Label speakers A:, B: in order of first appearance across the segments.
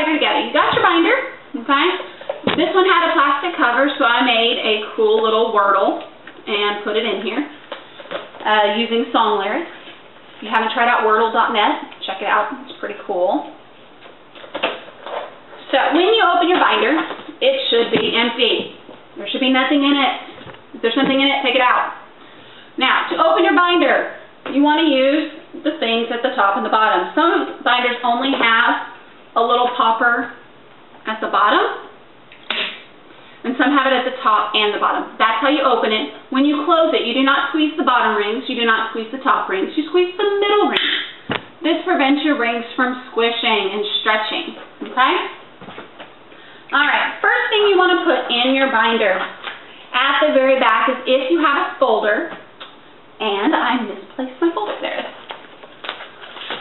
A: divider together. You got your binder, okay? This one had a plastic cover, so I made a cool little wordle and put it in here using song lyrics. If you haven't tried out wordle.net, check it out. It's pretty cool. So when you open your binder, it should be empty. There should be nothing in it. If there's something in it, take it out. Now, to open your binder, you want to use the things at the top and the bottom. Some binders only have a little popper at the bottom, and some have it at the top and the bottom. That's how you open it. When you close it, you do not squeeze the bottom rings, you do not squeeze the top rings, you squeeze the middle rings. This prevents your rings from squishing and stretching, okay? Alright, first thing you want to put in your binder at the very back is if you have a folder, and I misplaced my folder there.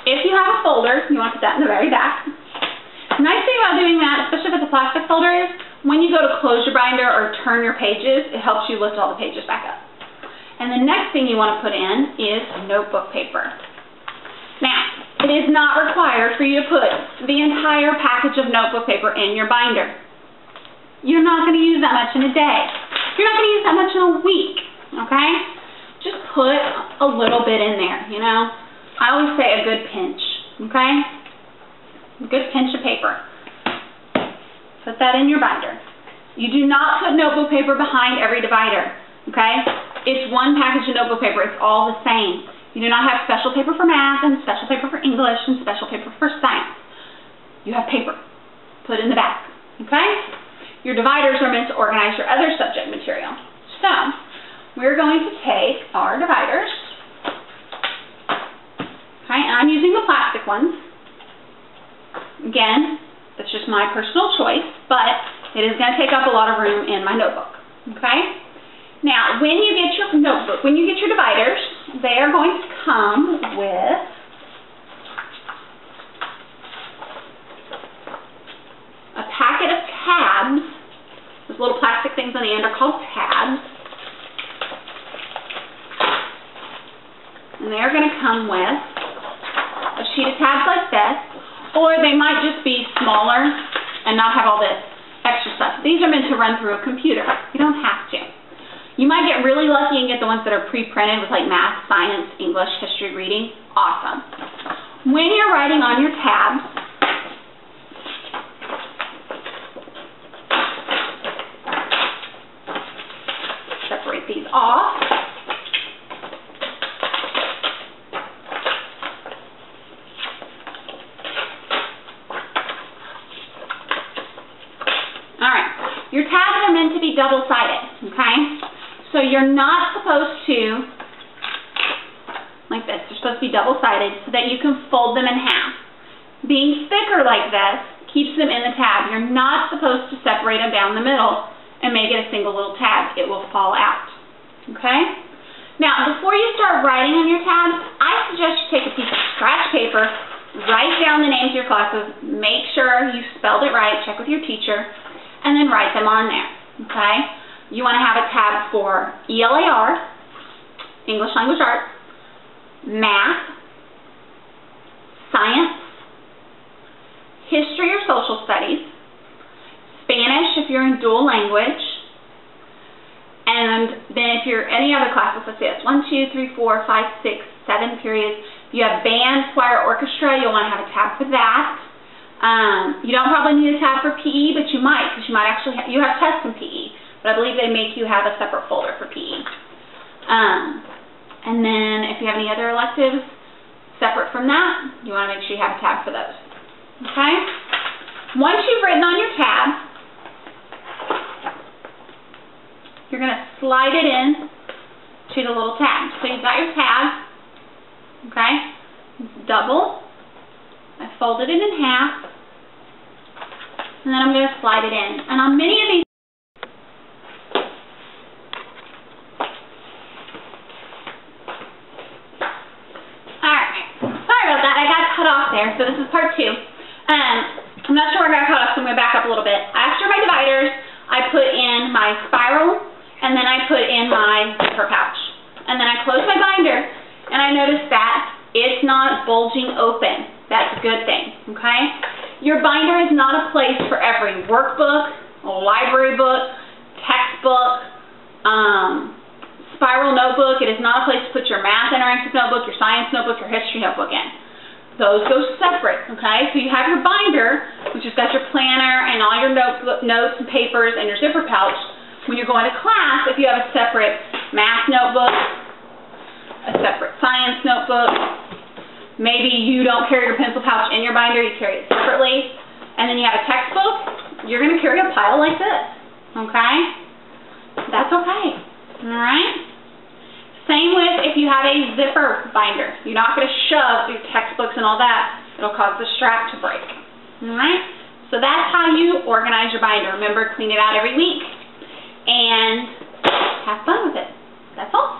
A: If you have a folder, you want to put that in the very back. The nice thing about doing that, especially if it's a plastic folder, is when you go to close your binder or turn your pages, it helps you lift all the pages back up. And the next thing you want to put in is notebook paper. Now, it is not required for you to put the entire package of notebook paper in your binder. You're not going to use that much in a day. You're not going to use that much in a week, okay? Just put a little bit in there, you know. I always say a good pinch, okay? A good pinch of paper. Put that in your binder. You do not put notebook paper behind every divider, okay? It's one package of notebook paper. It's all the same. You do not have special paper for math and special paper for English and special paper for science. You have paper. Put in the back, okay? Your dividers are meant to organize your other subject material. So, we're going to take our dividers, okay, and I'm using the plastic ones. Again, that's just my personal choice, but it is going to take up a lot of room in my notebook, okay? Now, when you get your notebook, when you get your dividers, they are going to come with a packet of tabs. Those little plastic things on the end are called tabs. And they're going to come with a sheet of tabs like this, or they might just be smaller and not have all this extra stuff. These are meant to run through a computer. You don't have to. You might get really lucky and get the ones that are pre-printed with like math, science, English, history, reading. Awesome. When you're writing on your tabs, separate these off. Alright, your tabs are meant to be double-sided, okay? So you're not supposed to, like this, they're supposed to be double-sided so that you can fold them in half. Being thicker like this keeps them in the tab. You're not supposed to separate them down the middle and make it a single little tab. It will fall out, okay? Now, before you start writing on your tabs, I suggest you take a piece of scratch paper, write down the names of your classes, make sure you spelled it right, check with your teacher, and then write them on there, okay? You want to have a tab for ELAR, English Language Arts, Math, Science, History or Social Studies, Spanish if you're in dual language, and then if you're any other classes, let's see, it's 1, 2, 3, 4, 5, 6, 7 periods. You have band, choir, orchestra, you'll want to have a tab for that. You don't probably need a tab for PE, but you might, because you might actually have, you have tests in PE. But I believe they make you have a separate folder for PE. And then if you have any other electives separate from that, you want to make sure you have a tab for those. Okay? Once you've written on your tab, you're going to slide it in to the little tab. So you've got your tab, okay? It's double. I folded it in half, and then I'm going to slide it in. And on many of these, so this is part 2. I'm not sure where I got cut off, so I'm going to back up a little bit. After my dividers, I put in my spiral, and then I put in my zipper pouch. And then I close my binder, and I noticed that it's not bulging open. That's a good thing, okay? Your binder is not a place for every workbook, library book, textbook, spiral notebook. It is not a place to put your math interactive notebook, your science notebook, your history notebook in. Those go separate, okay? So you have your binder, which has got your planner and all your notes and papers and your zipper pouch. When you're going to class, if you have a separate math notebook, a separate science notebook, maybe you don't carry your pencil pouch in your binder, you carry it separately, and then you have a textbook, you're going to carry a pile like this, okay? That's okay, all right? Same with if you have a zipper binder. You're not going to shove your textbooks and all that. It'll cause the strap to break, all right? So that's how you organize your binder. Remember, clean it out every week and have fun with it. That's all.